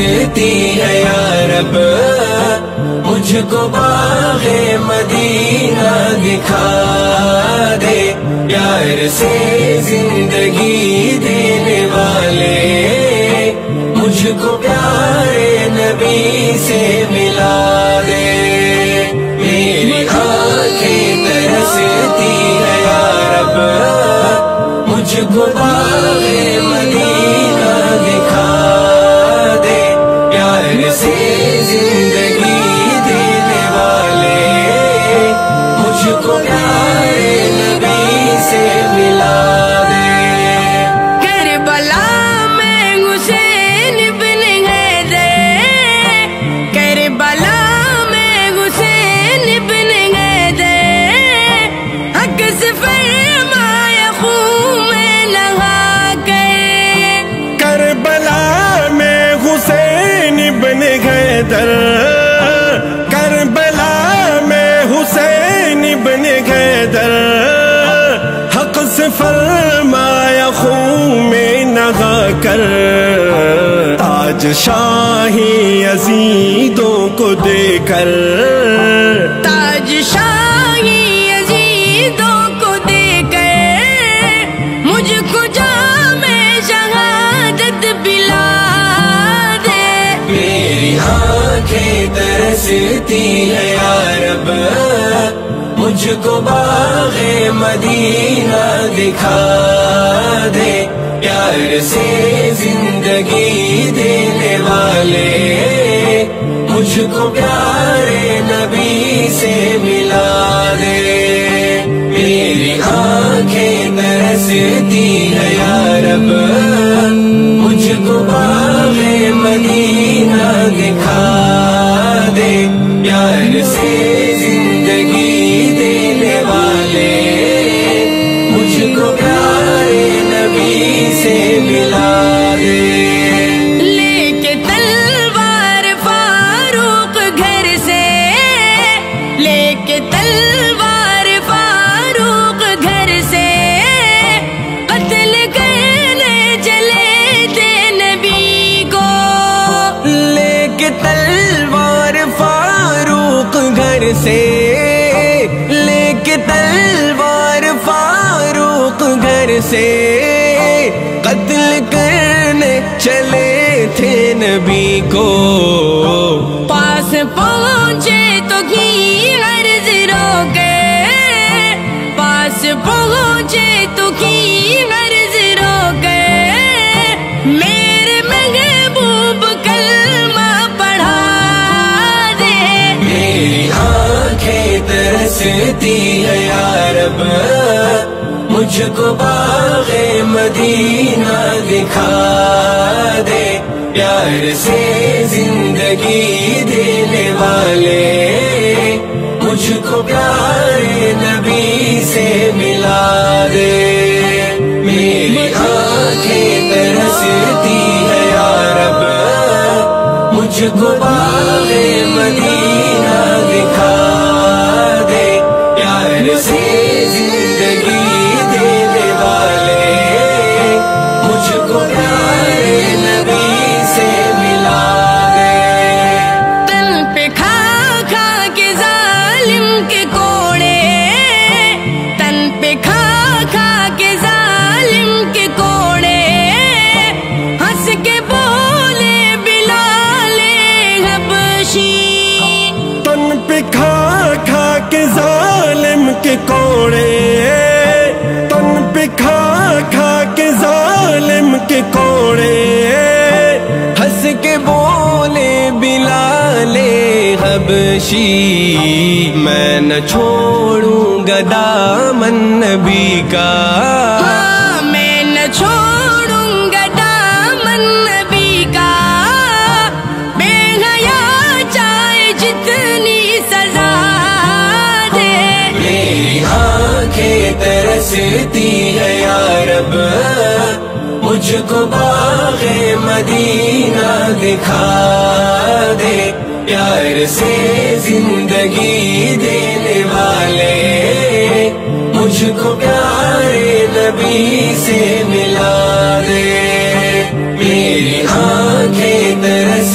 ترستی ہے یا رب، مجھ کو باغ مدینہ دکھا دے، پیار سے زندگی دینے والے مجھ کو پیارے نبی سے ملا دے۔ میری آنکھیں ترستی ہے یا رب، مجھ کو باغ مدینہ دکھا دے، پیار سے زندگی دینے والے مجھ کو پیارے نبی سے ملا دے۔ کربلا میں حسین بن حیدر، کربلا میں حسین بن حیدر، حق سے فرمایا خون میں نہا کر، کربلا میں حسین بن حیدر، کربلا میں حسین بن حیدر، حق سے فرمایا خون میں نہا کر، تاج شاہی یزیدوں کو دے کر، تاج شاہی یزیدوں کو دے کر، مجھ کو جام شہادت پلا دے۔ میری آنکھیں ترستی ہے یا رب، مجھ کو باغ مدینہ دکھا دے، پیار سے زندگی دینے والے مجھ کو پیارے نبی سے ملا دے۔ میری آنکھیں ترستی ہے یا رب، مجھ کو باغ مدینہ دکھا دے، پیار سے زندگی دینے والے مجھ کو پیارے نبی سے ملا دے۔ لے کے تلوار فاروق گھر سے، لے کے تلوار فاروق گھر سے، قتل کرنے چلے تھے نبی کو، لے کے تلوار فاروق گھر سے، لے کے تلوار فاروق گھر سے، قتل کرنے چلے تھے نبی کو، پاس پہنچے تو کی عرض روکے، پاس پہنچے تو کی عرض روکے، میرے محبوب کلمہ پڑھا دے۔ میری آنکھیں ترستی ہے یا رب، مجھ کو باغ مدینہ دکھا دے، پیار سے زندگی دینے والے مجھ کو پیارے نبی سے ملا دے۔ میری آنکھیں ترستی ہے یا رب، مجھ کو باغ مدینہ دکھا دے، پیار سے زندگی دینے والے مجھ کو پیارے نبی سے ملا دے۔ تن پہ کھا کھا کے ظالم کے کوڑے، تن پہ کھا کھا کے ظالم کے کوڑے، ہنس کے بولے بلال حبشی، تن پہ کھا کھا کے ظالم کے کوڑے، تن پہ کھا کھا کے ظالم کے کوڑے، ہنس کے بولے بلال حبشی، میں نہ چھوڑوں گا دامن نبی کا، ہاں میں نہ چھوڑوں گا دامن نبی کا، بے حیا چاہے جتنی سزا دے۔ میری آنکھیں ترستی ہے یا رب، مجھ کو باغ مدینہ دکھا دے، پیار سے زندگی دینے والے مجھ کو پیارے نبی سے ملا دے۔ میری آنکھیں ترس